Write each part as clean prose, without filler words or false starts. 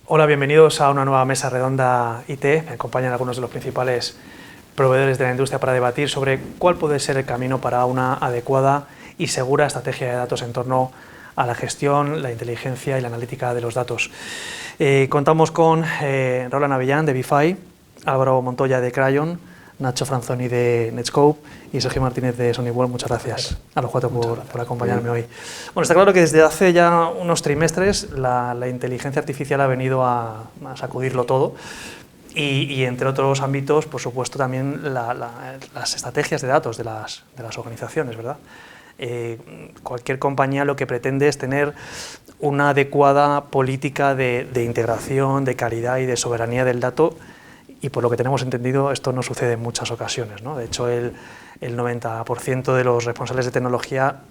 Hola, bienvenidos a una nueva mesa redonda IT. Me acompañan algunos de los principales proveedores de la industria para debatir sobre cuál puede ser el camino para una adecuada y segura estrategia de datos en torno a la gestión, la inteligencia y la analítica de los datos. Contamos con Roland Avellán de BeFi, Álvaro Montoya de Crayon, Nacho Franzoni de Netscope y Sergio Martínez de SonyWorld. Muchas gracias a los cuatro por acompañarme hoy. Bueno, está claro que desde hace ya unos trimestres la inteligencia artificial ha venido a sacudirlo todo y entre otros ámbitos, por supuesto, también las estrategias de datos de las organizaciones, ¿verdad? Cualquier compañía lo que pretende es tener una adecuada política de integración, de calidad y de soberanía del dato. Y por lo que tenemos entendido, esto no sucede en muchas ocasiones, ¿no? De hecho, el 90% de los responsables de tecnología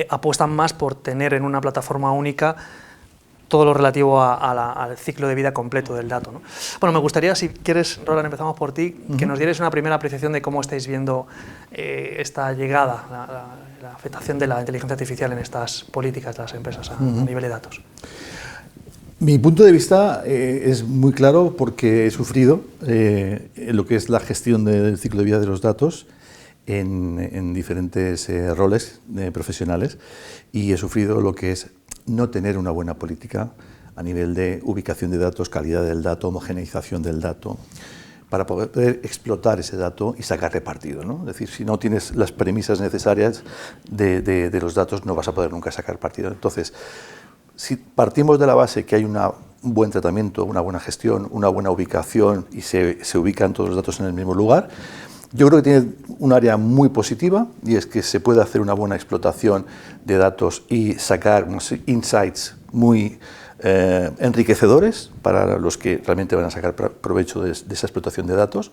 apuestan más por tener en una plataforma única todo lo relativo al ciclo de vida completo del dato, ¿no? Bueno, me gustaría, si quieres, Roland, empezamos por ti, que nos dierais una primera apreciación de cómo estáis viendo esta llegada, la afectación de la inteligencia artificial en estas políticas de las empresas a nivel de datos. Mi punto de vista es muy claro porque he sufrido lo que es la gestión del ciclo de vida de los datos en diferentes roles profesionales y he sufrido lo que es no tener una buena política a nivel de ubicación de datos, calidad del dato, homogeneización del dato, para poder explotar ese dato y sacarle partido, ¿no? Es decir, si no tienes las premisas necesarias de los datos no vas a poder nunca sacar partido. Entonces, si partimos de la base que hay un buen tratamiento, una buena gestión, una buena ubicación y se ubican todos los datos en el mismo lugar, yo creo que tiene un área muy positiva y es que se puede hacer una buena explotación de datos y sacar unos insights muy enriquecedores para los que realmente van a sacar provecho de esa explotación de datos.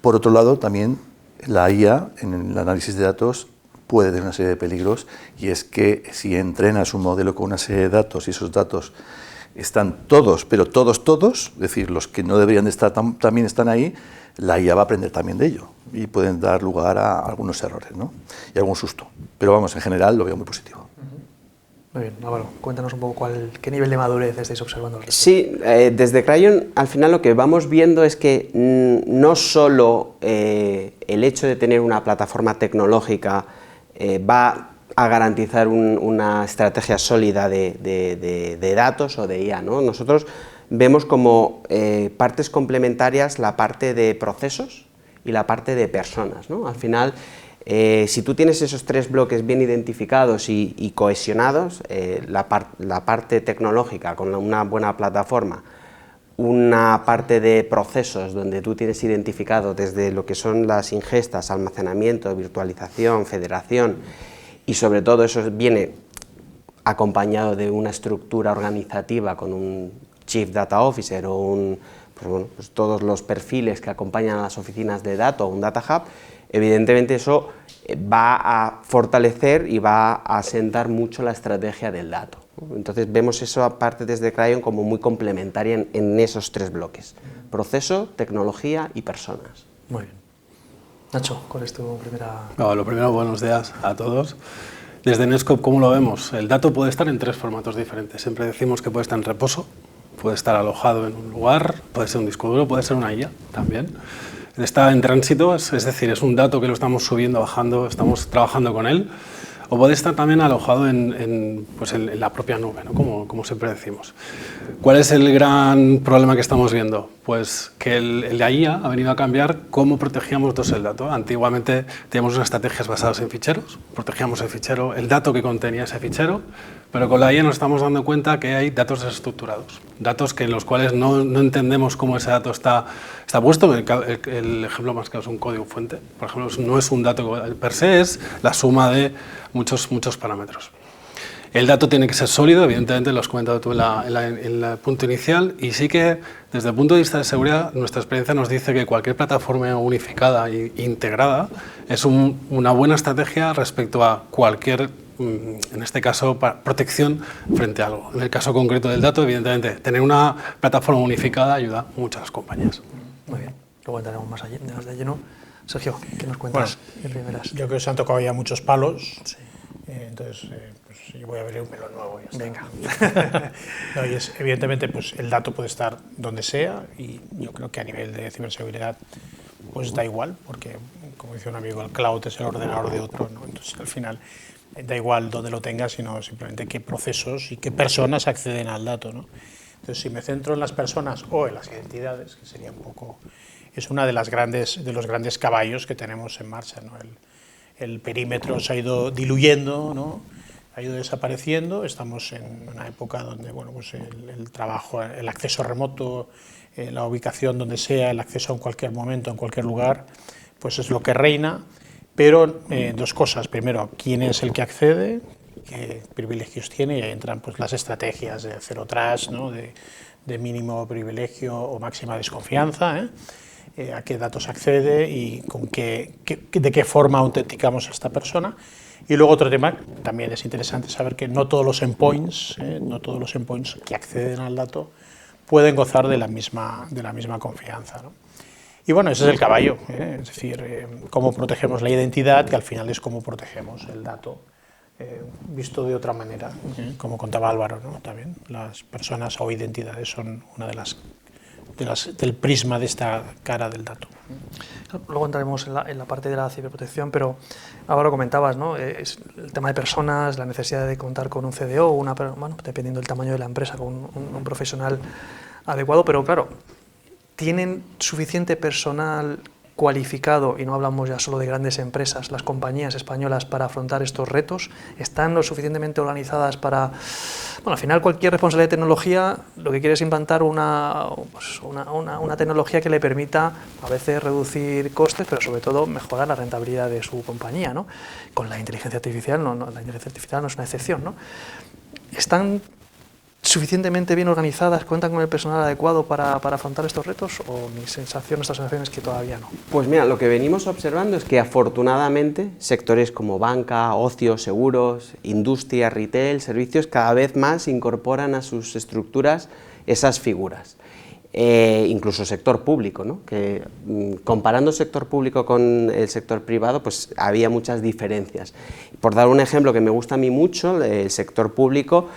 Por otro lado, también la IA en el análisis de datos puede tener una serie de peligros y es que si entrenas un modelo con una serie de datos y esos datos están todos, pero todos, es decir, los que no deberían de estar también están ahí, la IA va a aprender también de ello y pueden dar lugar a algunos errores, ¿no? Y algún susto. Pero vamos, en general lo veo muy positivo. Muy bien, Álvaro, cuéntanos un poco qué nivel de madurez estáis observando. Sí, desde Crayon al final lo que vamos viendo es que no solo el hecho de tener una plataforma tecnológica va a garantizar una estrategia sólida de datos o de IA, ¿no? Nosotros vemos como partes complementarias la parte de procesos y la parte de personas, ¿no? Al final, si tú tienes esos tres bloques bien identificados y cohesionados, la parte tecnológica con una buena plataforma, una parte de procesos donde tú tienes identificado desde lo que son las ingestas, almacenamiento, virtualización, federación y sobre todo eso viene acompañado de una estructura organizativa con un Chief Data Officer o pues todos los perfiles que acompañan a las oficinas de datos o un Data Hub, evidentemente eso va a fortalecer y va a asentar mucho la estrategia del dato. Entonces vemos eso aparte desde Crayon como muy complementaria en esos tres bloques: proceso, tecnología y personas. Muy bien. Nacho, ¿cuál es tu primera...? Lo primero, buenos días a todos. Desde Netscope, ¿cómo lo vemos? El dato puede estar en tres formatos diferentes. Siempre decimos que puede estar en reposo, puede estar alojado en un lugar, puede ser un disco duro, puede ser una IA también. Está en tránsito, es decir, es un dato que lo estamos subiendo, bajando, estamos trabajando con él, o puede estar también alojado en la propia nube, ¿no? como siempre decimos. ¿Cuál es el gran problema que estamos viendo? Pues que la IA ha venido a cambiar cómo protegíamos el dato. Antiguamente teníamos unas estrategias basadas en ficheros, protegíamos el fichero, el dato que contenía ese fichero, pero con la IA nos estamos dando cuenta que hay datos desestructurados, datos en los cuales no entendemos cómo ese dato está puesto. El ejemplo más claro es un código fuente, por ejemplo, no es un dato per se, es la suma de muchos parámetros. El dato tiene que ser sólido, evidentemente lo has comentado tú en el punto inicial, y sí que desde el punto de vista de seguridad nuestra experiencia nos dice que cualquier plataforma unificada e integrada es una buena estrategia respecto a cualquier, en este caso, protección frente a algo. En el caso concreto del dato, evidentemente, tener una plataforma unificada ayuda a muchas compañías. Muy bien, luego entraremos más de lleno. Sergio, ¿qué nos cuentas de primeras? Yo creo que se han tocado ya muchos palos. Sí. Entonces, pues yo voy a abrir un melón nuevo. Ya está. Venga. No, y evidentemente, pues el dato puede estar donde sea y yo creo que a nivel de ciberseguridad pues da igual, porque como dice un amigo, el cloud es el ordenador de otro, ¿no? Entonces al final da igual dónde lo tengas, sino simplemente qué procesos y qué personas acceden al dato, ¿no? Entonces si me centro en las personas o en las identidades, que sería un poco, es una de los grandes caballos que tenemos en marcha, ¿no? El perímetro se ha ido diluyendo, ¿no? Ha ido desapareciendo, estamos en una época donde bueno, pues el trabajo, el acceso remoto, la ubicación donde sea, el acceso en cualquier momento, en cualquier lugar, pues es lo que reina, pero dos cosas. Primero, quién es el que accede, qué privilegios tiene, y ahí entran pues, las estrategias de zero trust, ¿no? de mínimo privilegio o máxima desconfianza, a qué datos accede y de qué forma autenticamos a esta persona. Y luego otro tema, también es interesante saber que no todos los endpoints que acceden al dato pueden gozar de la misma confianza, ¿no? Y bueno, ese es el caballo, es decir, cómo protegemos la identidad, que al final es cómo protegemos el dato, visto de otra manera, como contaba Álvaro, ¿no? También las personas o identidades son una del prisma de esta cara del dato. Luego entraremos en la parte de la ciberprotección, pero ahora comentabas, ¿no? Es el tema de personas, la necesidad de contar con un CDO, bueno, dependiendo del tamaño de la empresa, con un profesional adecuado, pero claro, ¿tienen suficiente personal cualificado, y no hablamos ya solo de grandes empresas, las compañías españolas, para afrontar estos retos? ¿Están lo suficientemente organizadas para...? Bueno, al final cualquier responsable de tecnología lo que quiere es implantar una tecnología que le permita a veces reducir costes, pero sobre todo mejorar la rentabilidad de su compañía, ¿no? Con la inteligencia artificial, la inteligencia artificial no es una excepción, ¿no? ¿Están suficientemente bien organizadas, cuentan con el personal adecuado para afrontar estos retos, o nuestra sensación es que todavía no? Pues mira, lo que venimos observando es que afortunadamente sectores como banca, ocio, seguros, industria, retail, servicios, cada vez más incorporan a sus estructuras esas figuras. Incluso sector público, ¿no? Que comparando sector público con el sector privado, pues había muchas diferencias. Por dar un ejemplo que me gusta a mí mucho, el sector público,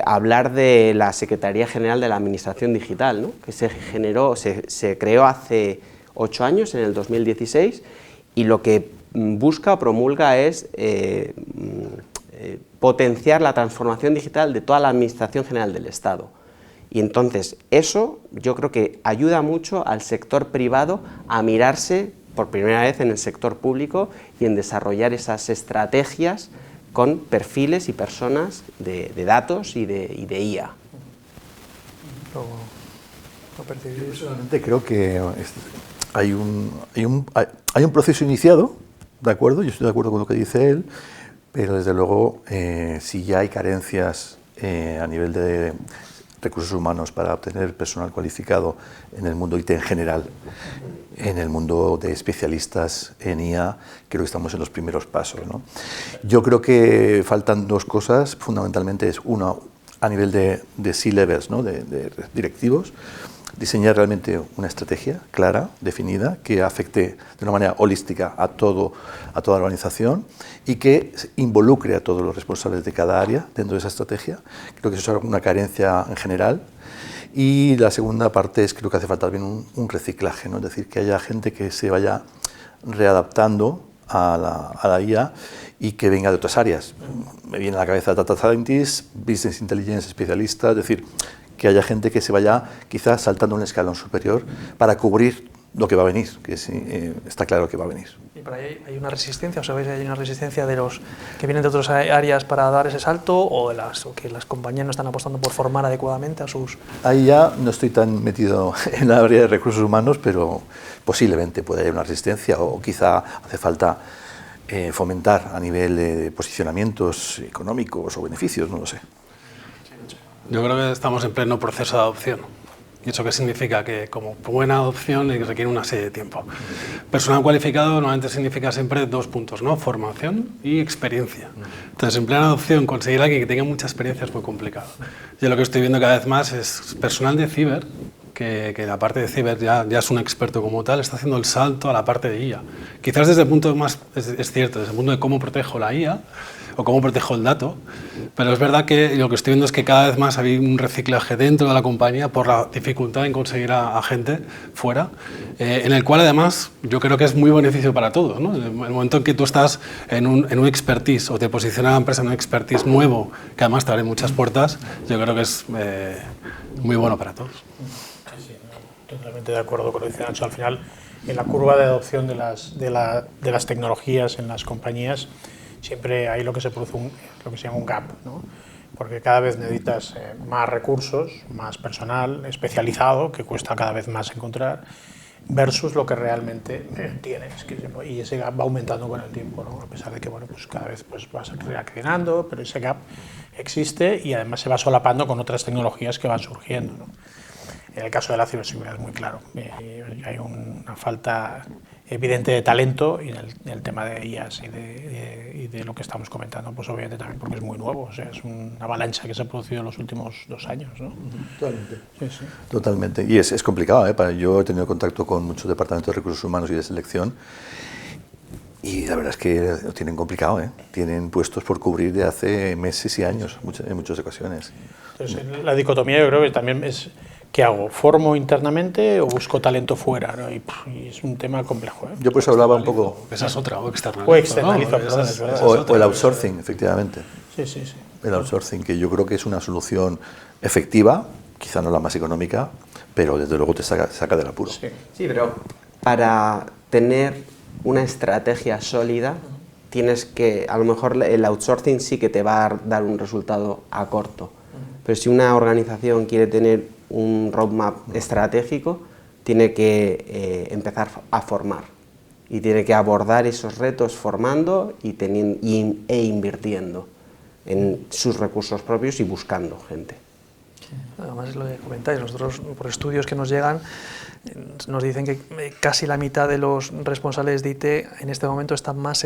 hablar de la Secretaría General de la Administración Digital, ¿no? Que se creó hace 8 años, en el 2016, y lo que busca o promulga es potenciar la transformación digital de toda la Administración General del Estado. Y entonces eso yo creo que ayuda mucho al sector privado a mirarse por primera vez en el sector público y en desarrollar esas estrategias con perfiles y personas de datos y de IA. Yo personalmente creo que hay un proceso iniciado, ¿de acuerdo? Yo estoy de acuerdo con lo que dice él, pero desde luego si ya hay carencias a nivel de recursos humanos para obtener personal cualificado en el mundo IT en general, en el mundo de especialistas en IA, creo que estamos en los primeros pasos, ¿no? Yo creo que faltan dos cosas, fundamentalmente es una a nivel de C-levels, ¿no? de directivos, diseñar realmente una estrategia clara, definida, que afecte de una manera holística a toda la organización y que involucre a todos los responsables de cada área dentro de esa estrategia. Creo que eso es una carencia en general. Y la segunda parte es, creo que hace falta también un reciclaje, ¿no? Es decir, que haya gente que se vaya readaptando a la IA y que venga de otras áreas. Me viene a la cabeza Data Scientist, Business Intelligence especialista, es decir, que haya gente que se vaya quizás saltando un escalón superior para cubrir lo que va a venir, que sí, está claro que va a venir. ¿Y por ahí hay una resistencia, o sabéis, hay una resistencia de los que vienen de otras áreas para dar ese salto, o que las compañías no están apostando por formar adecuadamente a sus...? Ahí ya no estoy tan metido en la área de recursos humanos, pero posiblemente puede haber una resistencia, o quizá hace falta fomentar a nivel de posicionamientos económicos o beneficios, no lo sé. Yo creo que estamos en pleno proceso de adopción. ¿Y eso qué significa? Que como buena adopción requiere una serie de tiempo. Personal cualificado normalmente significa siempre 2 puntos, ¿no? Formación y experiencia. Entonces, en plena adopción, conseguir a alguien que tenga mucha experiencia es muy complicado. Yo lo que estoy viendo cada vez más es personal de ciber que la parte de ciber ya es un experto como tal, está haciendo el salto a la parte de IA. Quizás desde el punto más, es cierto, desde el punto de cómo protejo la IA o cómo protejo el dato, pero es verdad que lo que estoy viendo es que cada vez más hay un reciclaje dentro de la compañía por la dificultad en conseguir a gente fuera, en el cual además yo creo que es muy beneficio para todos, ¿no? El momento en que tú estás en un expertise o te posiciona la empresa en un expertise nuevo, que además te abre muchas puertas, yo creo que es muy bueno para todos. Sí, totalmente de acuerdo con lo que dice Nacho. Al final, en la curva de adopción de las tecnologías en las compañías, siempre hay lo que se produce lo que se llama un gap, ¿no? Porque cada vez necesitas más recursos, más personal especializado, que cuesta cada vez más encontrar, versus lo que realmente tienes. Y ese gap va aumentando con el tiempo, ¿no? A pesar de que bueno, pues cada vez pues, vas reaccionando, pero ese gap existe y además se va solapando con otras tecnologías que van surgiendo, ¿no? En el caso de la ciberseguridad es muy claro. Hay una falta evidente de talento y en el tema de IAS y de lo que estamos comentando, pues obviamente también porque es muy nuevo. O sea, es una avalancha que se ha producido en los últimos 2 años, ¿no? Totalmente. Sí, sí. Totalmente. Y es complicado, ¿eh? Yo he tenido contacto con muchos departamentos de recursos humanos y de selección y la verdad es que lo tienen complicado, ¿eh? Tienen puestos por cubrir de hace meses y años, en muchas ocasiones. Entonces, la dicotomía yo creo que también es ¿qué hago? ¿Formo internamente o busco talento fuera? ¿No? Y es un tema complejo, ¿eh? Yo pues hablaba un poco... Esa es otra, o externalizo. O externalizo, ¿no? perdón, es verdad. O el outsourcing, efectivamente. Sí, sí, sí. El outsourcing, que yo creo que es una solución efectiva, quizá no la más económica, pero desde luego te saca del apuro. Sí. Sí, pero para tener una estrategia sólida, tienes que, a lo mejor el outsourcing sí que te va a dar un resultado a corto, pero si una organización quiere tener un roadmap estratégico, tiene que empezar a formar y tiene que abordar esos retos formando e invirtiendo en sus recursos propios y buscando gente. Además es lo que comentáis, nosotros por estudios que nos llegan nos dicen que casi la mitad de los responsables de IT en este momento están más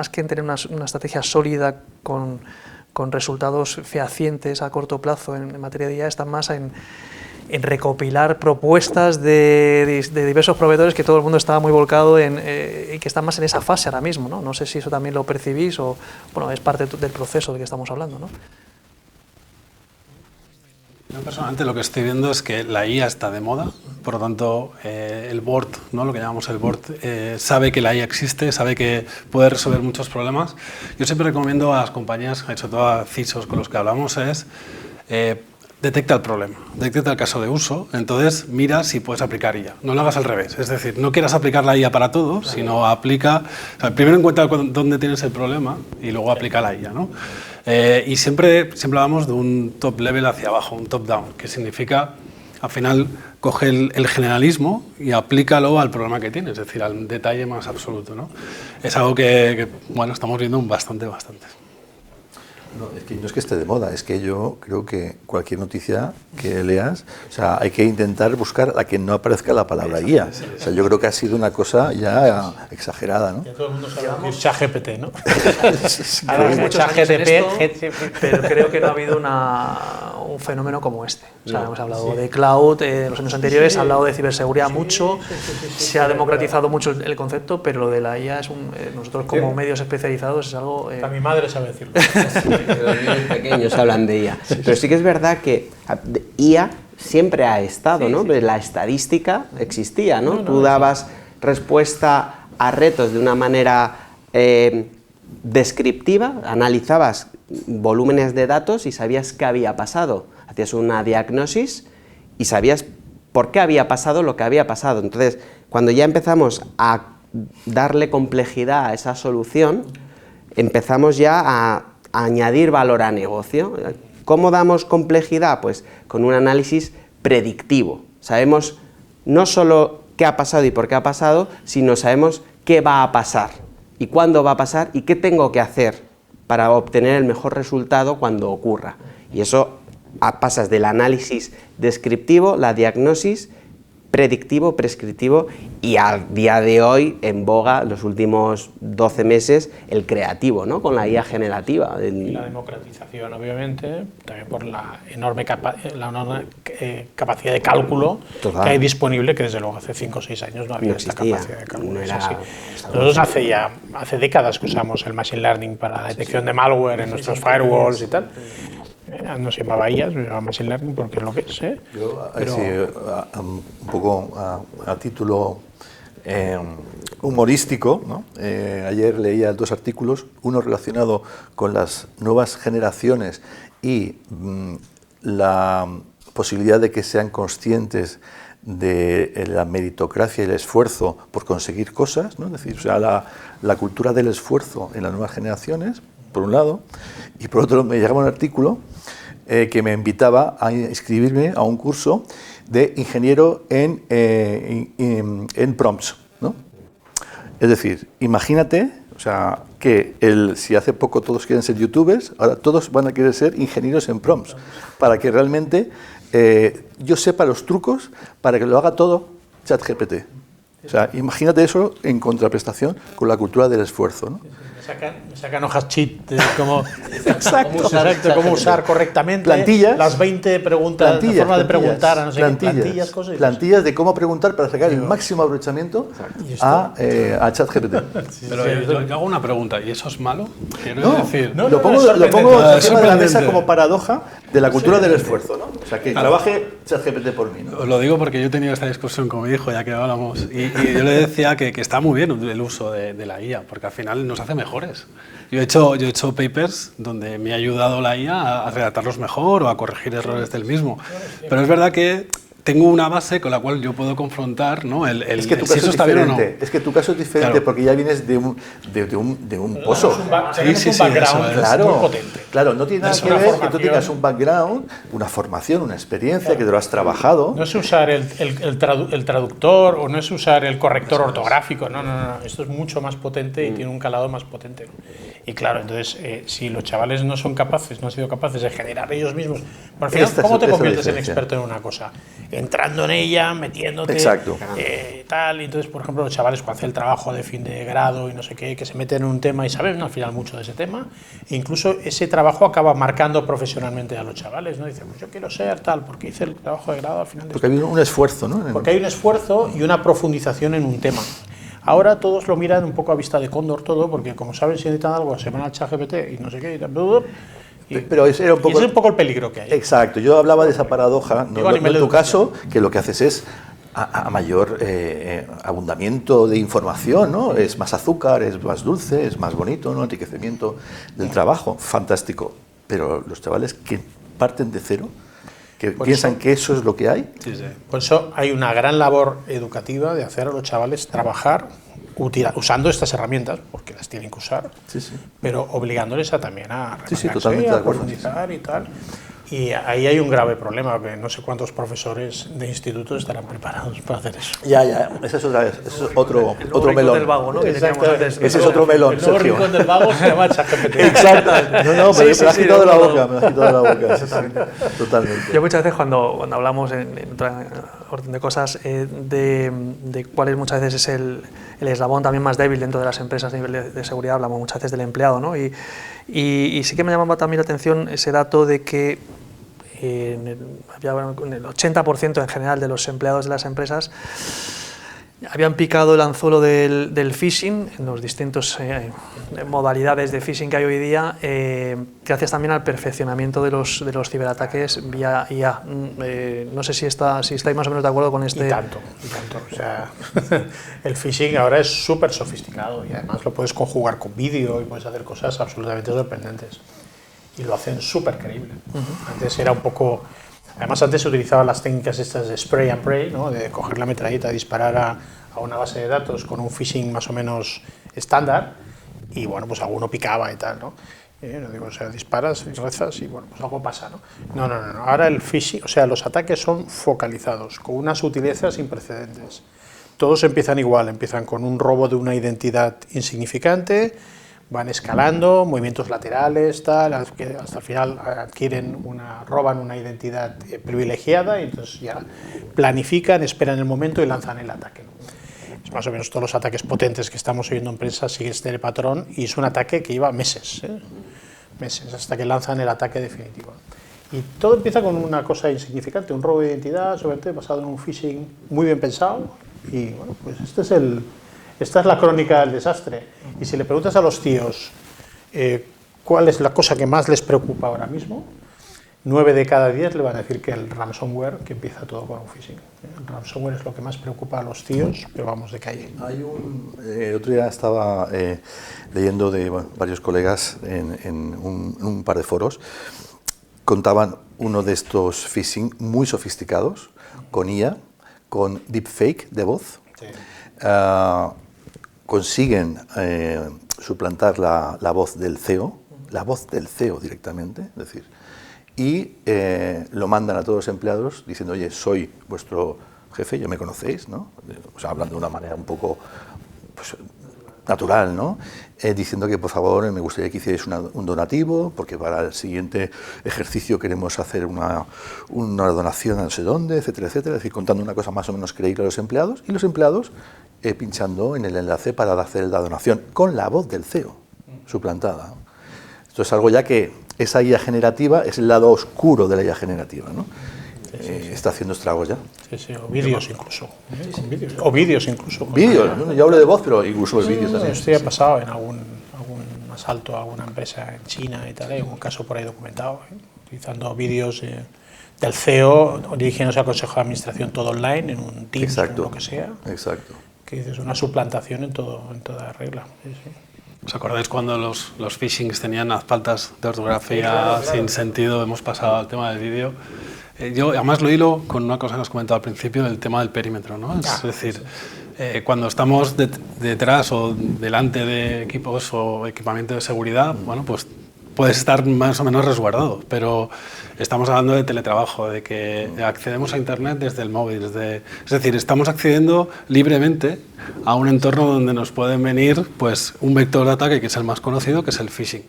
que en tener una estrategia sólida con resultados fehacientes a corto plazo en materia de IA, están más en recopilar propuestas de diversos proveedores que todo el mundo está muy volcado y que están más en esa fase ahora mismo, ¿no? No sé si eso también lo percibís o bueno, es parte del proceso del que estamos hablando, ¿no? Yo personalmente lo que estoy viendo es que la IA está de moda, por lo tanto el board, ¿no? Lo que llamamos el board, sabe que la IA existe, sabe que puede resolver muchos problemas. Yo siempre recomiendo a las compañías, sobre todo a CISOs con los que hablamos, es detecta el problema, detecta el caso de uso, entonces mira si puedes aplicar IA. No lo hagas al revés, es decir, no quieras aplicar la IA para todo, sino aplica, o sea, primero encuentra dónde tienes el problema y luego aplica la IA, ¿no? Y siempre hablamos de un top level hacia abajo, un top down, que significa, al final, coge el generalismo y aplícalo al problema que tienes, es decir, al detalle más absoluto, ¿no? Es algo que bueno, estamos viendo bastante. No, es que no es que esté de moda, es que yo creo que cualquier noticia que leas, o sea, hay que intentar buscar a que no aparezca la palabra IA. O sea, yo creo que ha sido una cosa ya exagerada, ¿no? Ya todo el mundo sabe decir ChatGPT, ¿no? Ahora hay muchos años en esto, pero creo que no ha habido un fenómeno como este. O sea, hemos hablado de cloud en los años anteriores, se ha hablado de ciberseguridad mucho, se ha democratizado mucho el concepto, pero lo de la IA es nosotros como medios especializados es algo... Hasta mi madre sabe decirlo. Los niños pequeños hablan de IA. Pero sí que es verdad que IA siempre ha estado, ¿no? La estadística existía, ¿no? Tú dabas respuesta a retos de una manera descriptiva, analizabas volúmenes de datos y sabías qué había pasado. Hacías una diagnosis y sabías por qué había pasado lo que había pasado. Entonces, cuando ya empezamos a darle complejidad a esa solución, empezamos ya a añadir valor a negocio. ¿Cómo damos complejidad? Pues con un análisis predictivo. Sabemos no solo qué ha pasado y por qué ha pasado, sino sabemos qué va a pasar y cuándo va a pasar y qué tengo que hacer para obtener el mejor resultado cuando ocurra. Y eso pasas del análisis descriptivo, la diagnosis, predictivo, prescriptivo, y al día de hoy, en boga, los últimos 12 meses, el creativo, ¿no? Con la IA generativa. Y la democratización, obviamente, también por la enorme capacidad de cálculo Total. que hay disponible, que desde luego hace 5 o 6 años no había esta capacidad de cálculo. No Es era- así. Nosotros hace décadas que usamos el Machine Learning para la detección de malware en nuestros firewalls y tal. No se llamaba IA, se llamaba Machine Learning porque es lo que es. Yo, Pero- sí, un poco a título humorístico, ¿no? Ayer leía 2 artículos, uno relacionado con las nuevas generaciones y la posibilidad de que sean conscientes de la meritocracia y el esfuerzo por conseguir cosas, ¿no? Es decir, o sea, la cultura del esfuerzo en las nuevas generaciones, por un lado, y por otro me llegaba un artículo que me invitaba a inscribirme a un curso de ingeniero en prompts, ¿no? Es decir, imagínate, o sea, que si hace poco todos quieren ser youtubers, ahora todos van a querer ser ingenieros en prompts, para que realmente yo sepa los trucos para que lo haga todo ChatGPT. O sea, imagínate eso en contraprestación con la cultura del esfuerzo, ¿no? Me sacan hojas cheat de cómo, Exacto. cómo usar correctamente Plantillas. las 20 preguntas, la forma de preguntar a no sé qué, plantillas, cosas. plantillas de cómo preguntar para sacar el máximo aprovechamiento a ChatGPT. Pero yo hago una pregunta, ¿y eso es malo? Quiero No, decir, no, lo pongo es sorprendente. encima de la sorprendente. mesa como paradoja de la cultura del esfuerzo, ¿no? O sea, que trabaje ChatGPT por mí, ¿no? os lo digo porque yo he tenido esta discusión con mi hijo, ya que hablamos, y yo le decía que está muy bien el uso de la IA, porque al final nos hace mejores. Yo he hecho papers donde me ha ayudado la IA a redactarlos mejor o a corregir errores del mismo, pero es verdad que tengo una base con la cual yo puedo confrontar, ¿no? Es que tu si caso eso es está bien o no. diferente. Es que tu caso es diferente Claro. porque ya vienes de un pozo. Tenemos sí, un sí, background eso es. Claro, muy potente. claro, no tiene nada Es que una ver que tú formación. tengas un background, una formación, una experiencia, que te lo has trabajado. No es usar el traductor o no es usar el corrector ortográfico, no. Esto es mucho más potente y tiene un calado más potente. Y claro, entonces, si los chavales no han sido capaces de generar ellos mismos, pero al final, Esta es- ¿cómo te esa es la conviertes en diferencia. experto en una cosa? Entrando en ella, metiéndote, Exacto. tal. Y entonces, por ejemplo, los chavales cuando hacen el trabajo de fin de grado y no sé qué, que se meten en un tema y saben al final mucho de ese tema, e incluso ese trabajo acaba marcando profesionalmente a los chavales, ¿no? Dicen, pues yo quiero ser tal, porque hice el trabajo de grado al final de Porque hay un esfuerzo, ¿no? porque hay un esfuerzo y una profundización en un tema. Ahora todos lo miran un poco a vista de cóndor todo, porque como saben si necesitan algo, se van al ChatGPT y no sé qué, Pero ese era un poco- y ese es un poco el peligro que hay. Exacto, yo hablaba de esa paradoja, no, Digo, a no nivel en tu de caso, que lo que haces es a mayor abundamiento de información, ¿no? Es más azúcar, es más dulce, es más bonito, ¿no? Enriquecimiento del trabajo, fantástico. Pero los chavales que parten de cero, que piensan que eso es lo que hay, Sí, sí. Por eso hay una gran labor educativa de hacer a los chavales trabajar usando estas herramientas, porque las tienen que usar, Sí, sí. pero obligándoles a también a Sí, sí, remangarse, totalmente a de acuerdo. profundizar y tal. Y ahí hay un grave problema, que no sé cuántos profesores de institutos estarán preparados para hacer eso. Ya, esa es otra vez, ese es otro rincón melón. del vago, ¿no? Que teníamos Exacto. antes. Ese es otro melón, El nuevo Sergio. rincón del vago se llama ChatGPT. Exacto. No, Sí, pero sí, me lo has sí, quitado de la no, no. boca, me lo has quitado de la boca. Exactamente. Totalmente. Yo muchas veces cuando hablamos en otra orden de cosas, de cuál es muchas veces es el eslabón también más débil dentro de las empresas a nivel de seguridad, hablamos muchas veces del empleado, ¿no? Y sí que me llamaba también la atención ese dato de que en el 80% en general de los empleados de las empresas habían picado el anzuelo del phishing en los distintos modalidades de phishing que hay hoy día, gracias también al perfeccionamiento de los ciberataques vía IA. No sé si estáis más o menos de acuerdo con este... Y tanto. O sea, el phishing ahora es súper sofisticado y además lo puedes conjugar con vídeo y puedes hacer cosas absolutamente sorprendentes. Y lo hacen súper creíble. Antes era un poco... Además, antes se utilizaban las técnicas estas de spray and pray, ¿no? De coger la metralleta, disparar a una base de datos con un phishing más o menos estándar y, bueno, pues alguno picaba y tal, ¿no? No digo, o sea, disparas y rezas y, bueno, pues algo pasa, ¿no? No. Ahora el phishing, o sea, los ataques son focalizados, con una sutileza sin precedentes. Todos empiezan igual, empiezan con un robo de una identidad insignificante, van escalando, movimientos laterales, tal, hasta el final roban una identidad privilegiada y entonces ya planifican, esperan el momento y lanzan el ataque. Es más o menos todos los ataques potentes que estamos oyendo en prensa siguen este patrón y es un ataque que lleva meses, meses, hasta que lanzan el ataque definitivo. Y todo empieza con una cosa insignificante, un robo de identidad, sobre todo basado en un phishing muy bien pensado. Y bueno, pues esta es la crónica del desastre. Y si le preguntas a los tíos cuál es la cosa que más les preocupa ahora mismo, 9 de cada 10 le van a decir que el ransomware, que empieza todo con un phishing. El ransomware es lo que más preocupa a los tíos, pero vamos de calle. Otro día estaba leyendo de varios colegas en un par de foros. Contaban uno de estos phishing muy sofisticados, con IA, con deepfake de voz. Sí. Consiguen suplantar la voz del CEO, directamente, es decir, y lo mandan a todos los empleados diciendo, oye, soy vuestro jefe, ya me conocéis, ¿no? O sea, hablando de una manera un poco pues, natural, ¿no? Diciendo que por favor me gustaría que hicierais un donativo, porque para el siguiente ejercicio queremos hacer una donación a no sé dónde, etcétera, etcétera. Es decir, contando una cosa más o menos creíble a los empleados, y los empleados pinchando en el enlace para hacer la donación, con la voz del CEO, suplantada. Esto es algo ya que esa IA generativa es el lado oscuro de la IA generativa, ¿no? Está haciendo estragos ya. Sí, sí, o vídeos incluso. Con vídeos. O vídeos incluso. Vídeos, ¿no? Yo hablo de voz, pero incluso el vídeo también. Esto ya ha pasado en algún asalto a alguna empresa en China y tal, hay un caso por ahí documentado, utilizando vídeos del CEO dirigiéndose al Consejo de Administración todo online, en un Teams o lo que sea. Exacto. Que es una suplantación en toda regla. Sí, sí. ¿Os acordáis cuando los phishings tenían las faltas de ortografía sin sentido? Hemos pasado al tema del vídeo. Yo además lo hilo con una cosa que os comentaba al principio, del tema del perímetro, ¿no? Es decir, cuando estamos detrás o delante de equipos o equipamiento de seguridad, bueno, pues puedes estar más o menos resguardado, pero estamos hablando de teletrabajo, de que accedemos a Internet desde el móvil, es decir, estamos accediendo libremente a un entorno donde nos pueden venir pues, un vector de ataque, que es el más conocido, que es el phishing.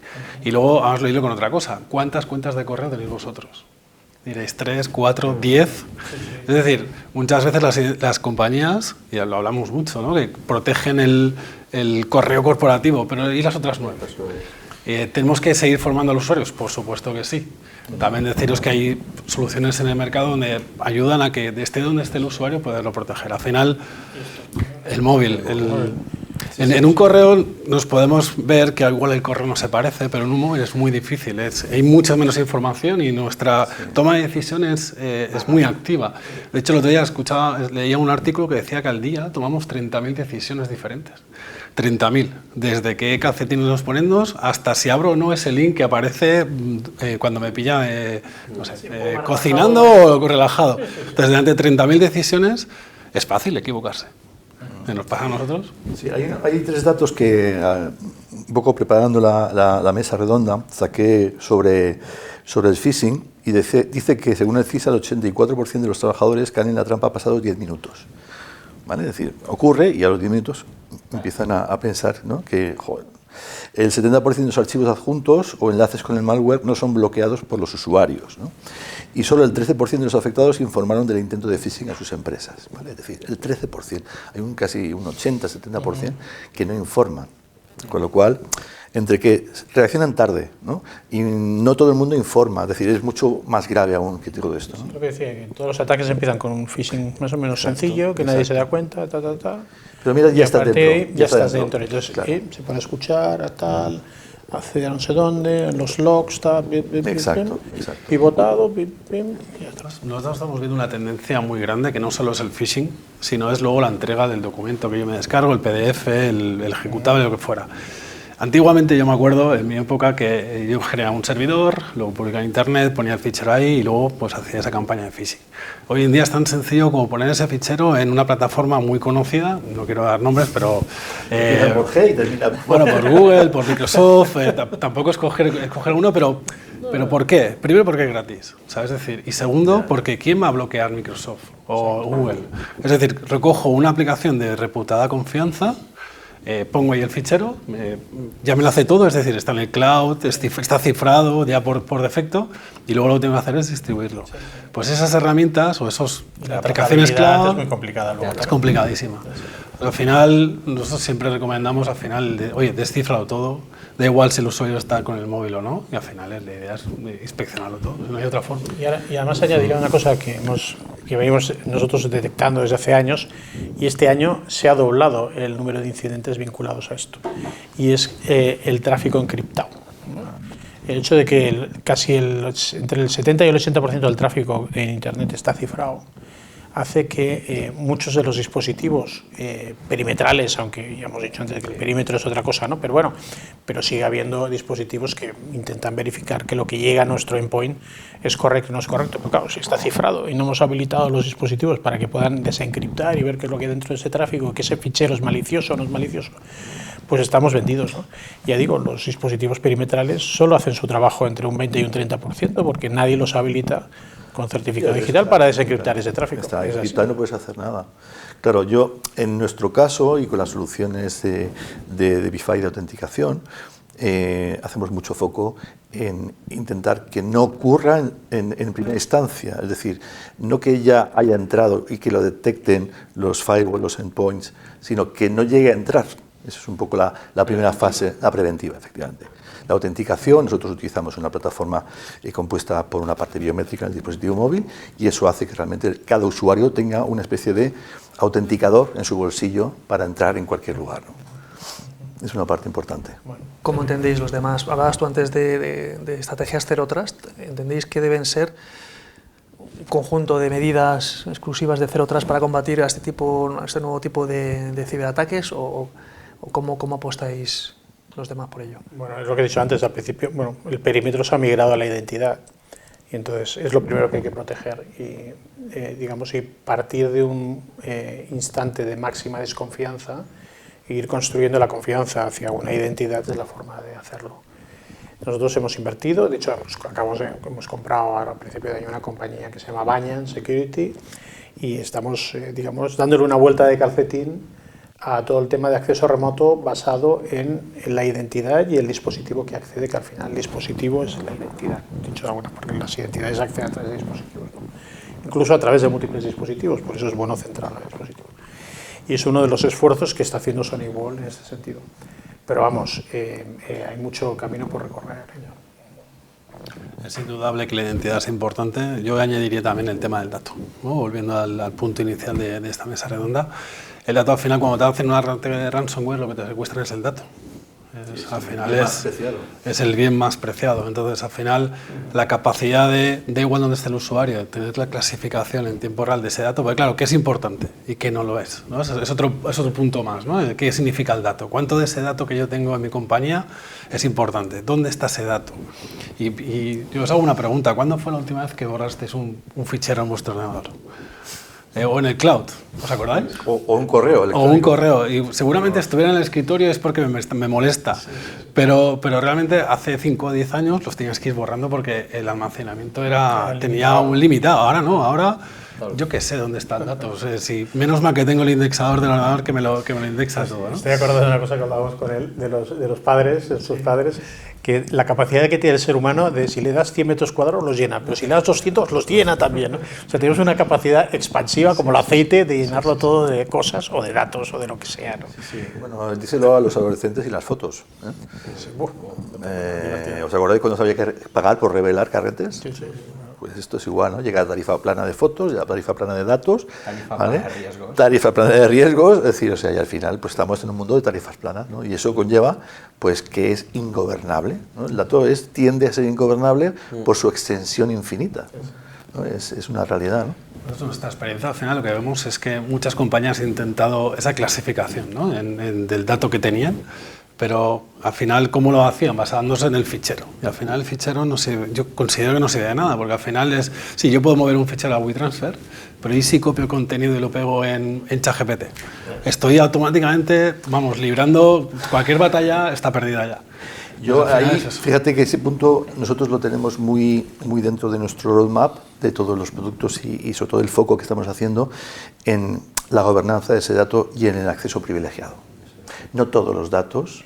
Y luego, vamos a hilo con otra cosa, ¿cuántas cuentas de correo tenéis vosotros? Diréis 3, 4, 10. Es decir, muchas veces las compañías, y lo hablamos mucho, ¿no? Que protegen el correo corporativo, pero ¿y las otras 9? ¿Tenemos que seguir formando a los usuarios? Por supuesto que sí. También deciros que hay soluciones en el mercado donde ayudan a que esté donde esté el usuario poderlo proteger. Al final, el móvil, en un correo nos podemos ver que igual el correo no se parece, pero en un móvil es muy difícil. Hay mucha menos información y nuestra toma de decisiones es muy activa. De hecho, el otro día leía un artículo que decía que al día tomamos 30.000 decisiones diferentes. 30.000, desde qué calcetines nos ponemos hasta si abro o no ese link que aparece cuando me pilla cocinando o relajado. Entonces, delante de 30.000 decisiones es fácil equivocarse. ¿Nos pasa a nosotros? Sí, hay 3 datos que, un poco preparando la mesa redonda, saqué sobre el phishing y dice que según el CISA el 84% de los trabajadores caen en la trampa pasados 10 minutos. ¿Vale? Es decir, ocurre y a los 10 minutos empiezan a pensar, ¿no? Que joder, el 70% de los archivos adjuntos o enlaces con el malware no son bloqueados por los usuarios, ¿no? Y solo el 13% de los afectados informaron del intento de phishing a sus empresas, ¿vale? Es decir, el 13%. Hay casi un 80-70% que no informan. Con lo cual, entre que reaccionan tarde, ¿no? Y no todo el mundo informa, es decir, es mucho más grave aún que todo esto, ¿no? Lo que decía, que todos los ataques empiezan con un phishing más o menos sencillo, que nadie se da cuenta, Pero mira, ya estás dentro. Ya estás dentro. Entonces, claro, se puede escuchar a tal, acceder a no sé dónde, en los logs, tal, exacto. Pivotado, y ya está. Nosotros estamos viendo una tendencia muy grande que no solo es el phishing, sino es luego la entrega del documento que yo me descargo, el PDF, el ejecutable, lo que fuera. Antiguamente yo me acuerdo, en mi época, que yo generaba un servidor, luego publicaba en internet, ponía el fichero ahí y luego pues hacía esa campaña de phishing. Hoy en día es tan sencillo como poner ese fichero en una plataforma muy conocida, no quiero dar nombres, pero... por Google, por Microsoft, tampoco escoger uno, pero ¿por qué? Primero porque es gratis, ¿sabes? Es decir, y segundo porque ¿quién va a bloquear Microsoft o Google? Es decir, recojo una aplicación de reputada confianza, pongo ahí el fichero, ya me lo hace todo, es decir, está en el cloud, está cifrado ya por defecto, y luego lo que tengo que hacer es distribuirlo. Pues esas herramientas o esas aplicaciones cloud es muy complicada luego. es complicadísima. Al final, nosotros siempre recomendamos, oye, descífralo todo, da igual si el usuario está con el móvil o no, y al final la idea es inspeccionarlo todo, no hay otra forma. Y además añadiría una cosa que venimos nosotros detectando desde hace años, y este año se ha doblado el número de incidentes vinculados a esto, y es el tráfico encriptado. El hecho de que entre el 70 y el 80% del tráfico en Internet está cifrado, hace que muchos de los dispositivos perimetrales, aunque ya hemos dicho antes que el perímetro es otra cosa, ¿no? pero sigue habiendo dispositivos que intentan verificar que lo que llega a nuestro endpoint es correcto o no es correcto. Pero claro, si está cifrado y no hemos habilitado los dispositivos para que puedan desencriptar y ver qué es lo que hay dentro de ese tráfico, que ese fichero es malicioso o no es malicioso, pues estamos vendidos, ¿no? Ya digo, los dispositivos perimetrales solo hacen su trabajo entre un 20 y un 30% porque nadie los habilita con certificado digital para desencriptar ese tráfico. Está encriptado y no puedes hacer nada. Claro, yo, en nuestro caso, y con las soluciones de BiFi de autenticación, hacemos mucho foco en intentar que no ocurra en primera instancia, es decir, no que ya haya entrado y que lo detecten los firewalls, los endpoints, sino que no llegue a entrar. Esa es un poco la primera fase, la preventiva, efectivamente. La autenticación, nosotros utilizamos una plataforma compuesta por una parte biométrica en el dispositivo móvil, y eso hace que realmente cada usuario tenga una especie de autenticador en su bolsillo para entrar en cualquier lugar, ¿no? Es una parte importante. ¿Cómo entendéis los demás? Hablabas tú antes de estrategias Zero Trust. ¿Entendéis que deben ser un conjunto de medidas exclusivas de Zero Trust para combatir a este nuevo tipo de ciberataques? ¿O cómo apostáis los demás por ello? Bueno, es lo que he dicho antes al principio. Bueno, el perímetro se ha migrado a la identidad y entonces es lo primero que hay que proteger y partir de un instante de máxima desconfianza e ir construyendo la confianza hacia una identidad es la forma de hacerlo. Nosotros hemos invertido, de hecho hemos comprado ahora al principio de año una compañía que se llama Banyan Security y estamos dándole una vuelta de calcetín a todo el tema de acceso remoto basado en la identidad y el dispositivo que accede, que al final el dispositivo es la identidad, dicho de alguna, porque las identidades acceden a través de dispositivos, ¿no? Incluso a través de múltiples dispositivos, por eso es bueno centrar el dispositivo. Y es uno de los esfuerzos que está haciendo Sony Ball en este sentido. Pero vamos, hay mucho camino por recorrer. Es indudable que la identidad es importante. Yo añadiría también el tema del dato, ¿no? Volviendo al punto inicial de esta mesa redonda. El dato, al final, cuando te hacen un ataque de ransomware, lo que te secuestran es el dato. Al final es el bien más preciado. Entonces, al final, la capacidad da igual donde esté el usuario, de tener la clasificación en tiempo real de ese dato, porque claro, ¿qué es importante y qué no lo es? ¿No? Es otro punto más, ¿no? ¿Qué significa el dato? ¿Cuánto de ese dato que yo tengo en mi compañía es importante? ¿Dónde está ese dato? Y yo os hago una pregunta. ¿Cuándo fue la última vez que borrasteis un fichero en vuestro ordenador? O en el cloud, ¿os acordáis? O un correo electrónico. O un correo, y seguramente estuviera en el escritorio es porque me molesta, pero realmente hace 5 o 10 años los tenías que ir borrando porque el almacenamiento tenía un limitado. Ahora no, ahora yo qué sé dónde está el dato. Menos mal que tengo el indexador del ordenador que me lo indexa todo, ¿no? Estoy acordado de una cosa que hablábamos con él, de los padres, sus padres, que la capacidad que tiene el ser humano de si le das 100 metros cuadrados los llena, pero si le das 200 los llena también, ¿no? O sea, tenemos una capacidad expansiva como el aceite de llenarlo todo de cosas o de datos o de lo que sea, ¿no? Sí. Bueno, díselo a los adolescentes y las fotos, ¿eh? Sí. ¿Os acordáis cuando se había que pagar por revelar carretes? Sí, sí. Pues esto es igual, ¿no? Llega a tarifa plana de fotos, llega a tarifa plana de datos, tarifa ¿vale? plana de riesgos. Tarifa plana de riesgos, es decir, o sea, y al final pues estamos en un mundo de tarifas planas, ¿no? Y eso conlleva pues que es ingobernable, ¿no? El dato tiende a ser ingobernable por su extensión infinita, ¿no? Es una realidad, ¿no? Nosotros, nuestra experiencia al final lo que vemos es que muchas compañías han intentado esa clasificación, ¿no? del dato que tenían, pero al final, ¿cómo lo hacían? Basándose en el fichero. Y al final el fichero yo considero que no sirve de nada, porque al final sí, yo puedo mover un fichero a WeTransfer, pero ¿y si copio contenido y lo pego en ChatGPT? Estoy automáticamente, librando cualquier batalla, está perdida ya. Yo ahí, fíjate que ese punto nosotros lo tenemos muy dentro de nuestro roadmap, de todos los productos y sobre todo el foco que estamos haciendo en la gobernanza de ese dato y en el acceso privilegiado. no todos los datos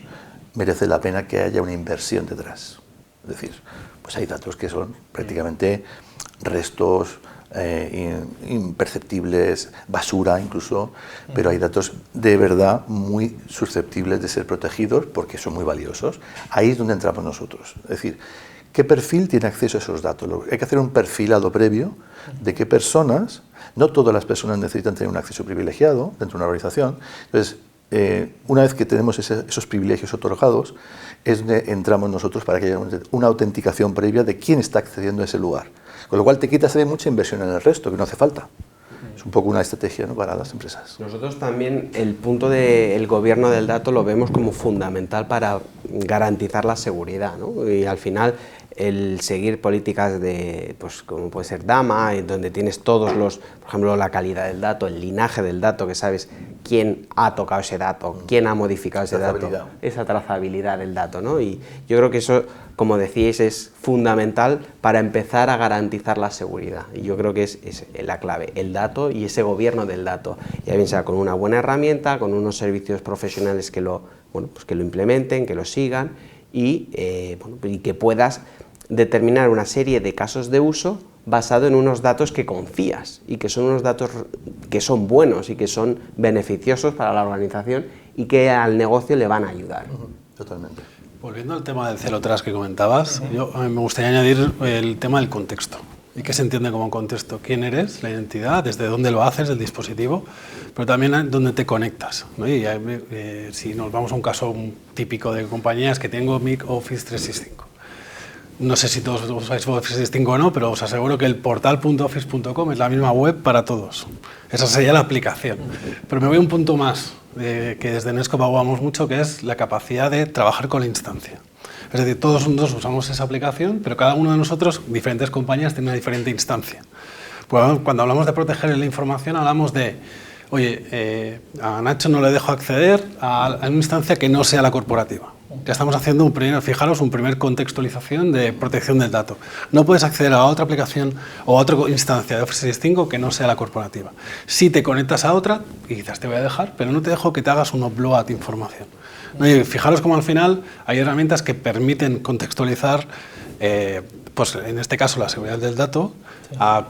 merece la pena que haya una inversión detrás. Es decir, pues hay datos que son prácticamente restos, imperceptibles, basura incluso, pero hay datos de verdad muy susceptibles de ser protegidos porque son muy valiosos. Ahí es donde entramos nosotros. Es decir, ¿qué perfil tiene acceso a esos datos? Hay que hacer un perfilado previo de qué personas, no todas las personas necesitan tener un acceso privilegiado dentro de una organización. Entonces, una vez que tenemos esos privilegios otorgados, es donde entramos nosotros para que haya una autenticación previa de quién está accediendo a ese lugar. Con lo cual te quitas de mucha inversión en el resto, que no hace falta. Es un poco una estrategia, ¿no?, para las empresas. Nosotros también el punto del gobierno del dato lo vemos como fundamental para garantizar la seguridad, ¿no? Y al final el seguir políticas de, pues como puede ser DAMA, en donde tienes todos los, por ejemplo, la calidad del dato, el linaje del dato, que sabes quién ha tocado ese dato, quién ha modificado ese dato, esa trazabilidad del dato, ¿no? Y yo creo que eso, como decíais, es fundamental para empezar a garantizar la seguridad. Y yo creo que es la clave, el dato y ese gobierno del dato, ya bien sea con una buena herramienta, con unos servicios profesionales que lo, bueno, pues que lo implementen, que lo sigan y que puedas determinar una serie de casos de uso basado en unos datos que confías y que son unos datos que son buenos y que son beneficiosos para la organización y que al negocio le van a ayudar. Totalmente. Volviendo al tema del Zero Trust que comentabas, a mí me gustaría añadir el tema del contexto. ¿Y qué se entiende como contexto? ¿Quién eres? La identidad, desde dónde lo haces, el dispositivo, pero también dónde te conectas, ¿no? Y si nos vamos a un caso típico de compañías que tengo Office 365. No sé si todos usáis Office 365 o no, pero os aseguro que el portal.office.com es la misma web para todos. Esa sería la aplicación. Pero me voy a un punto más, que desde Netscope abogamos mucho, que es la capacidad de trabajar con la instancia. Es decir, todos nosotros usamos esa aplicación, pero cada uno de nosotros, diferentes compañías, tiene una diferente instancia. Pues cuando hablamos de proteger la información, hablamos de, oye, a Nacho no le dejo acceder a una instancia que no sea la corporativa. Ya estamos haciendo fijaros, un primer contextualización de protección del dato. No puedes acceder a otra aplicación o a otra instancia de Office 365 que no sea la corporativa. Si te conectas a otra, y quizás te voy a dejar, pero no te dejo que te hagas un upload de información. ¿No? Y fijaros cómo al final hay herramientas que permiten contextualizar, pues en este caso la seguridad del dato, a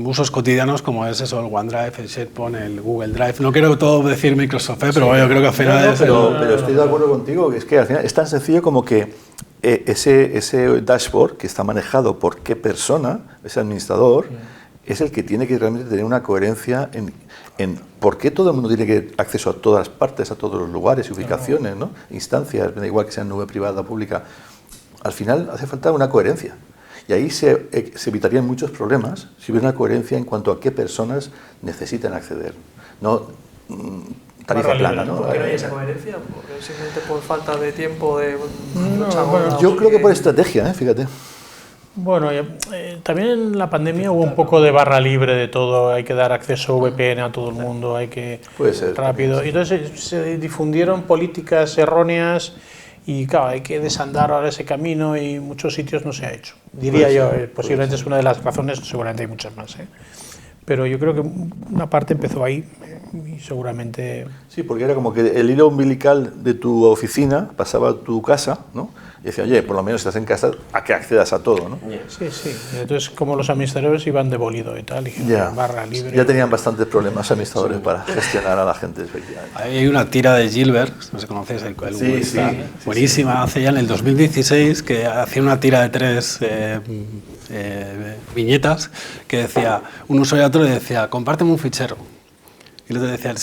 usos cotidianos como es eso, el OneDrive, el SharePoint, el Google Drive. No quiero todo decir Microsoft, pero yo creo que al final pero estoy de acuerdo contigo, que es que al final es tan sencillo como que ese dashboard que está manejado por qué persona, ese administrador, es el que tiene que realmente tener una coherencia en por qué todo el mundo tiene que acceso a todas las partes, a todos los lugares y ubicaciones, ¿no? Instancias, da igual que sean nube privada o pública. Al final hace falta una coherencia. Y ahí se evitarían muchos problemas si hubiera una coherencia en cuanto a qué personas necesitan acceder. No tarifa plana, ¿no? ¿Por qué no hay esa coherencia? ¿Porque simplemente por falta de tiempo? Yo creo que por estrategia, fíjate. Bueno, también en la pandemia hubo un poco de barra libre de todo, hay que dar acceso VPN a todo el mundo, hay que puede ser rápido. Y entonces se difundieron políticas erróneas y claro, hay que desandar ahora ese camino y en muchos sitios no se ha hecho. Diría yo, posiblemente es una de las razones, seguramente hay muchas más, pero yo creo que una parte empezó ahí y seguramente... Sí, porque era como que el hilo umbilical de tu oficina pasaba a tu casa, ¿no? Y decía, oye, por lo menos si estás en casa, a que accedas a todo, ¿no? Sí, sí. Entonces, como los administradores iban de bolido y tal, y barra libre... Ya tenían bastantes problemas administradores para gestionar a la gente. Hay una tira de Gilbert, no sé si conocéis, el buenísima, hace ya en el 2016, que hacía una tira de 3 viñetas, que decía, un usuario a otro le decía, compárteme un fichero. Y el otro decía,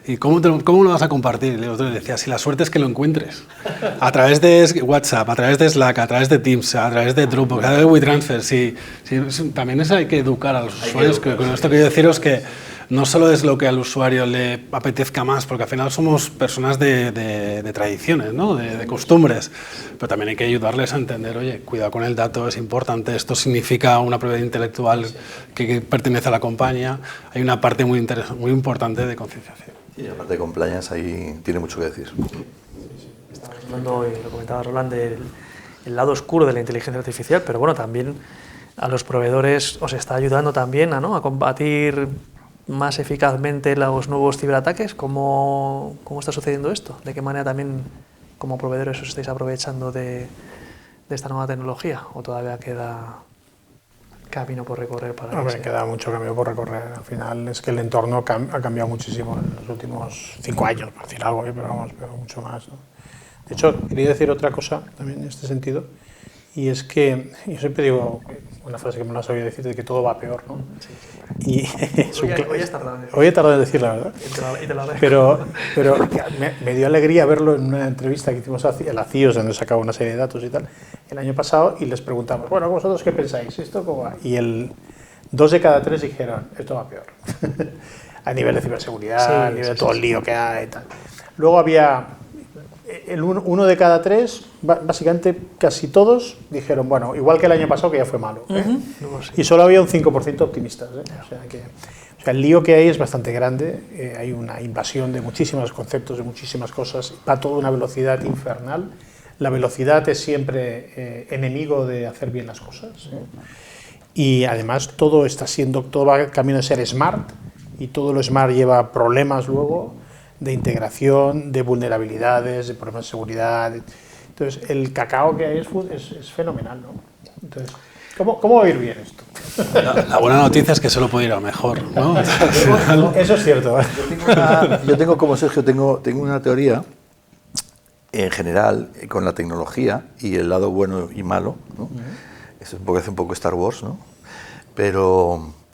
¿y cómo lo vas a compartir? Y el otro le decía, si la suerte es que lo encuentres. A través de WhatsApp, a través de Slack, a través de Teams, a través de Dropbox, a través de WeTransfer. También eso hay que educar a los usuarios. Con esto quiero deciros que no solo es lo que al usuario le apetezca más, porque al final somos personas de tradiciones, ¿no? de costumbres, pero también hay que ayudarles a entender, oye, cuidado con el dato, es importante, esto significa una propiedad intelectual que pertenece a la compañía, hay una parte muy importante de concienciación. Y la parte de compliance ahí tiene mucho que decir. Estamos hablando, y lo comentaba Roland, del lado oscuro de la inteligencia artificial, pero bueno, también a los proveedores os está ayudando también a combatir más eficazmente los nuevos ciberataques? ¿Cómo está sucediendo esto? ¿De qué manera también como proveedores os estáis aprovechando de esta nueva tecnología? ¿O todavía queda camino por recorrer para Hombre, queda mucho camino por recorrer. Al final es que el entorno ha cambiado muchísimo en los últimos 5 años, por decir algo, pero vamos, pero mucho más, ¿no? De hecho, quería decir otra cosa también en este sentido, y es que yo siempre digo, una frase que me la has oído decir, de que todo va peor, ¿no? Sí, y hoy has tardado en decirlo. Hoy he tardado en decirla, ¿verdad? Y te lo agradezco. Pero me dio alegría verlo en una entrevista que hicimos a la CIOS, donde sacaba una serie de datos y tal, el año pasado, y les preguntamos, bueno, ¿vosotros qué pensáis? ¿Esto cómo va? Y 2 de cada 3 dijeron, esto va peor. A nivel de ciberseguridad, sí, a nivel de todo el lío que hay y tal. Luego había el 1 de cada 3, básicamente casi todos dijeron, bueno, igual que el año pasado, que ya fue malo. Y solo había un 5% optimistas. O sea, el lío que hay es bastante grande, hay una invasión de muchísimos conceptos, de muchísimas cosas, va a toda una velocidad infernal. La velocidad es siempre enemigo de hacer bien las cosas. Y además todo va camino de ser smart, y todo lo smart lleva problemas luego de integración, de vulnerabilidades, de problemas de seguridad. Entonces, el cacao que hay es fenomenal, ¿no? Entonces, ¿cómo va a ir bien esto? La buena noticia es que solo puede ir a mejor, ¿no? Eso es cierto. Yo tengo, como Sergio, tengo una teoría en general con la tecnología y el lado bueno y malo, ¿no? Eso hace un poco Star Wars, ¿no?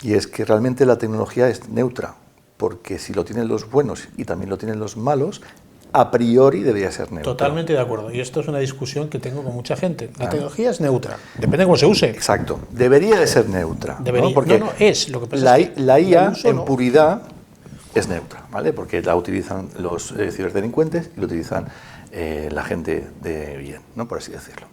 Y es que realmente la tecnología es neutra, porque si lo tienen los buenos y también lo tienen los malos, a priori debería ser neutra. Totalmente de acuerdo. Y esto es una discusión que tengo con mucha gente. La tecnología es neutra, depende de cómo se use. Exacto. Debería de ser neutra. Debería. ¿No? Porque es. Lo que pasa es que la IA en no. puridad es neutra, ¿vale? Porque la utilizan los ciberdelincuentes y lo utilizan la gente de bien, ¿no? Por así decirlo.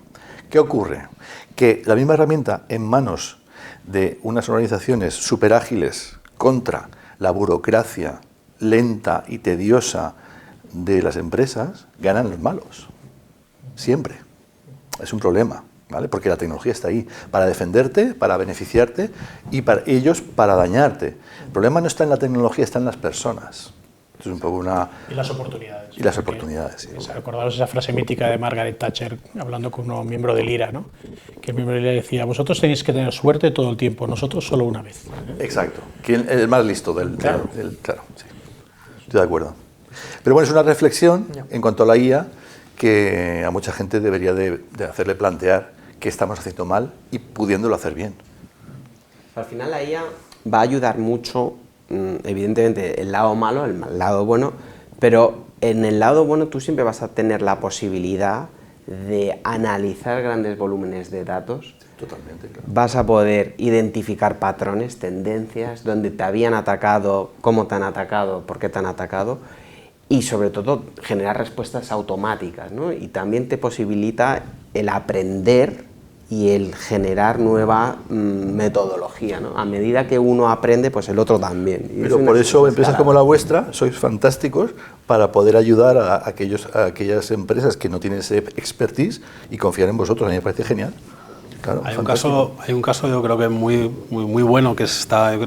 ¿Qué ocurre? Que la misma herramienta en manos de unas organizaciones súper ágiles contra la burocracia lenta y tediosa de las empresas, ganan los malos. Siempre. Es un problema, ¿vale? Porque la tecnología está ahí para defenderte, para beneficiarte y para ellos para dañarte. El problema no está en la tecnología, está en las personas. Esto es un poco Y las oportunidades. Y las oportunidades, sí. Recordaros esa frase mítica de Margaret Thatcher hablando con un miembro del IRA, ¿no? Que el miembro del IRA decía, vosotros tenéis que tener suerte todo el tiempo, nosotros solo una vez. Exacto. ¿Quién es el más listo Claro, claro, sí. Estoy de acuerdo. Pero bueno, es una reflexión en cuanto a la IA que a mucha gente debería de hacerle plantear qué estamos haciendo mal y pudiéndolo hacer bien. Al final la IA va a ayudar mucho, evidentemente, el lado malo, el lado bueno, pero en el lado bueno tú siempre vas a tener la posibilidad de analizar grandes volúmenes de datos. Totalmente, claro. Vas a poder identificar patrones, tendencias, dónde te habían atacado, cómo te han atacado, por qué te han atacado, y sobre todo generar respuestas automáticas, ¿no? Y también te posibilita el aprender y el generar nueva metodología, ¿no? A medida que uno aprende, pues el otro también. Y pero por eso empresas como la vuestra sois fantásticos para poder ayudar a aquellas empresas que no tienen ese expertise y confiar en vosotros. A mí me parece genial. Claro, hay un caso yo creo que muy bueno que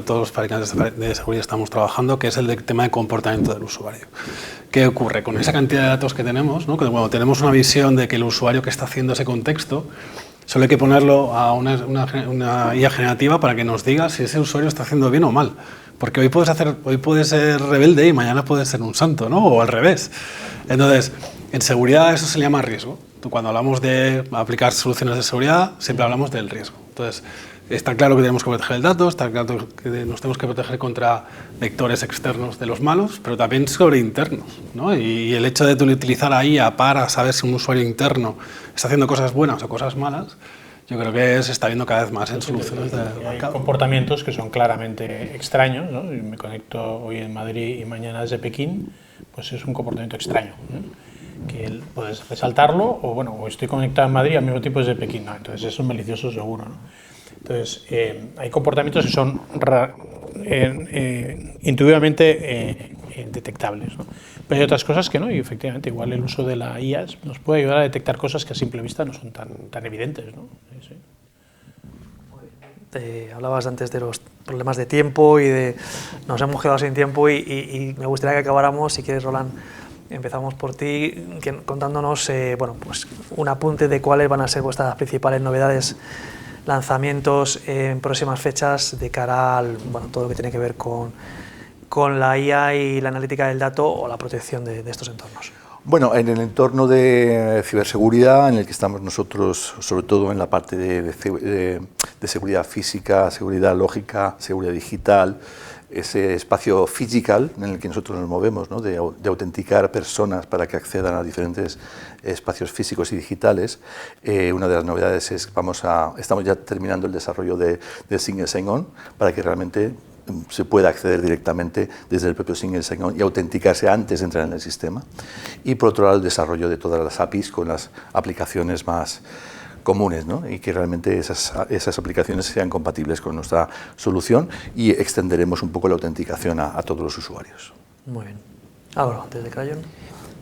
todos los fabricantes de seguridad estamos trabajando, que es el tema de comportamiento del usuario. ¿Qué ocurre? Con esa cantidad de datos que tenemos, ¿no? Que cuando tenemos una visión de que el usuario que está haciendo ese contexto, solo hay que ponerlo a una IA generativa para que nos diga si ese usuario está haciendo bien o mal. Porque hoy puedes ser rebelde y mañana puedes ser un santo, ¿no? O al revés. Entonces, en seguridad eso se llama riesgo. Cuando hablamos de aplicar soluciones de seguridad, siempre hablamos del riesgo. Entonces, está claro que tenemos que proteger el dato, está claro que nos tenemos que proteger contra vectores externos de los malos, pero también sobre internos, ¿no? Y el hecho de utilizar a IA para saber si un usuario interno está haciendo cosas buenas o cosas malas, yo creo que se está viendo cada vez más en soluciones de mercado. Hay comportamientos que son claramente extraños, ¿no? Y me conecto hoy en Madrid y mañana desde Pekín, pues es un comportamiento extraño, ¿no? Que puedes resaltarlo, o estoy conectado en Madrid al mismo tiempo desde Pekín, ¿no? Entonces eso es malicioso seguro, ¿no? Entonces hay comportamientos que son intuitivamente detectables, ¿no? Pero hay otras cosas que no, y efectivamente igual el uso de la IA nos puede ayudar a detectar cosas que a simple vista no son tan evidentes, ¿no? Sí. Hablabas antes de los problemas de tiempo y nos hemos quedado sin tiempo y me gustaría que acabáramos, si quieres, Roland, empezamos por ti, contándonos bueno, pues un apunte de cuáles van a ser vuestras principales novedades, lanzamientos en próximas fechas de cara al todo lo que tiene que ver con la IA y la analítica del dato o la protección de estos entornos. Bueno, en el entorno de ciberseguridad, en el que estamos nosotros, sobre todo en la parte de seguridad física, seguridad lógica, seguridad digital, ese espacio physical en el que nosotros nos movemos, ¿no? de autenticar personas para que accedan a diferentes espacios físicos y digitales. Una de las novedades es que estamos ya terminando el desarrollo de Single Sign-On para que realmente se pueda acceder directamente desde el propio Single Sign-On y autenticarse antes de entrar en el sistema. Y por otro lado, el desarrollo de todas las APIs con las aplicaciones más comunes, ¿no? Y que realmente esas aplicaciones sean compatibles con nuestra solución y extenderemos un poco la autenticación a todos los usuarios. Muy bien. Ahora, desde Crayon.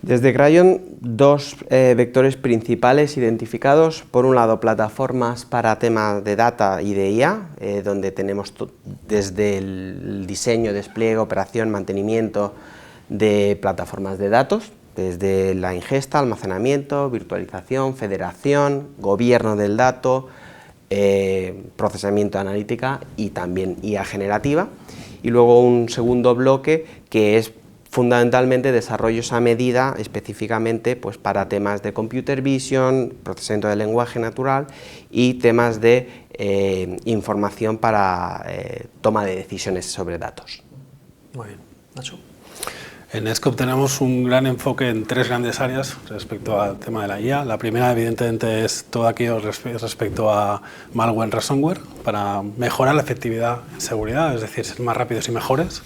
Desde Crayon, dos vectores principales identificados. Por un lado, plataformas para temas de data y de IA, donde tenemos desde el diseño, despliegue, operación, mantenimiento de plataformas de datos, desde la ingesta, almacenamiento, virtualización, federación, gobierno del dato, procesamiento de analítica y también IA generativa. Y luego un segundo bloque que es fundamentalmente desarrollos a medida específicamente pues, para temas de computer vision, procesamiento del lenguaje natural y temas de información para toma de decisiones sobre datos. Muy bien. Nacho. En Netscope tenemos un gran enfoque en tres grandes áreas respecto al tema de la IA. La primera, evidentemente, es todo aquello respecto a malware, ransomware, para mejorar la efectividad en seguridad, es decir, ser más rápidos y mejores.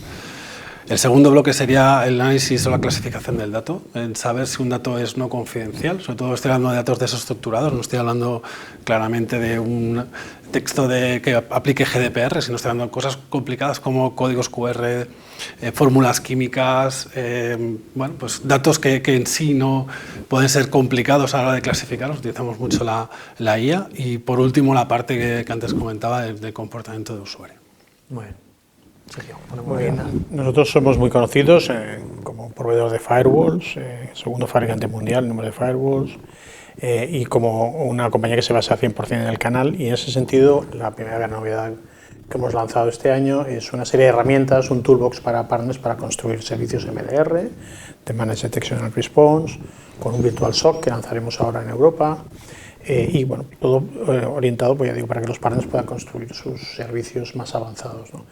El segundo bloque sería el análisis o la clasificación del dato, en saber si un dato es no confidencial, sobre todo estoy hablando de datos desestructurados, no estoy hablando claramente de un texto que aplique GDPR, sino estoy hablando de cosas complicadas como códigos QR, fórmulas químicas, bueno, pues datos que en sí no pueden ser complicados a la hora de clasificarlos, utilizamos mucho la IA y por último la parte que antes comentaba del comportamiento de usuario. Muy bien. Sergio, muy bien. Nosotros somos muy conocidos como proveedor de firewalls, segundo fabricante mundial, número de firewalls, y como una compañía que se basa 100% en el canal, y en ese sentido la primera gran novedad que hemos lanzado este año es una serie de herramientas, un toolbox para partners para construir servicios MDR, de Managed Detection and Response, con un Virtual SOC que lanzaremos ahora en Europa, y bueno, todo orientado, pues ya digo, para que los partners puedan construir sus servicios más avanzados, ¿no?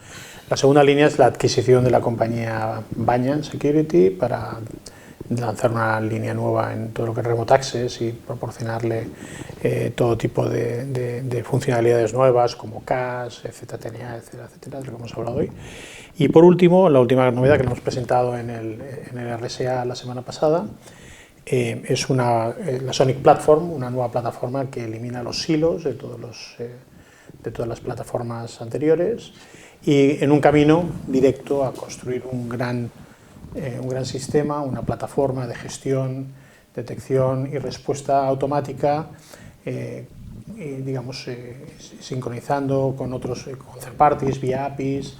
La segunda línea es la adquisición de la compañía Banyan Security para lanzar una línea nueva en todo lo que es Remote Access y proporcionarle todo tipo de funcionalidades nuevas como CAS, ZTNA, etcétera, etcétera, de lo que hemos hablado hoy. Y por último, la última novedad que hemos presentado en el RSA la semana pasada es la Sonic Platform, una nueva plataforma que elimina los silos de todas las plataformas anteriores y en un camino directo a construir un gran sistema, una plataforma de gestión, detección y respuesta automática, digamos, sincronizando con otros con third parties, vía APIs,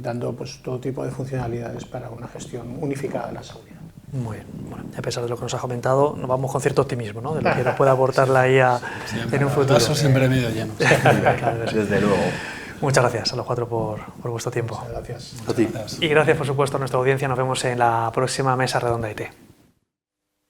dando pues, todo tipo de funcionalidades para una gestión unificada de la seguridad. Muy bien. Bueno, a pesar de lo que nos ha comentado, nos vamos con cierto optimismo, ¿no? De lo que nos puede aportar la IA en un futuro. Eso siempre medio lleno. Claro, desde luego. Muchas gracias a los cuatro por vuestro tiempo. Muchas gracias. A ti. Y gracias, por supuesto, a nuestra audiencia. Nos vemos en la próxima Mesa Redonda IT.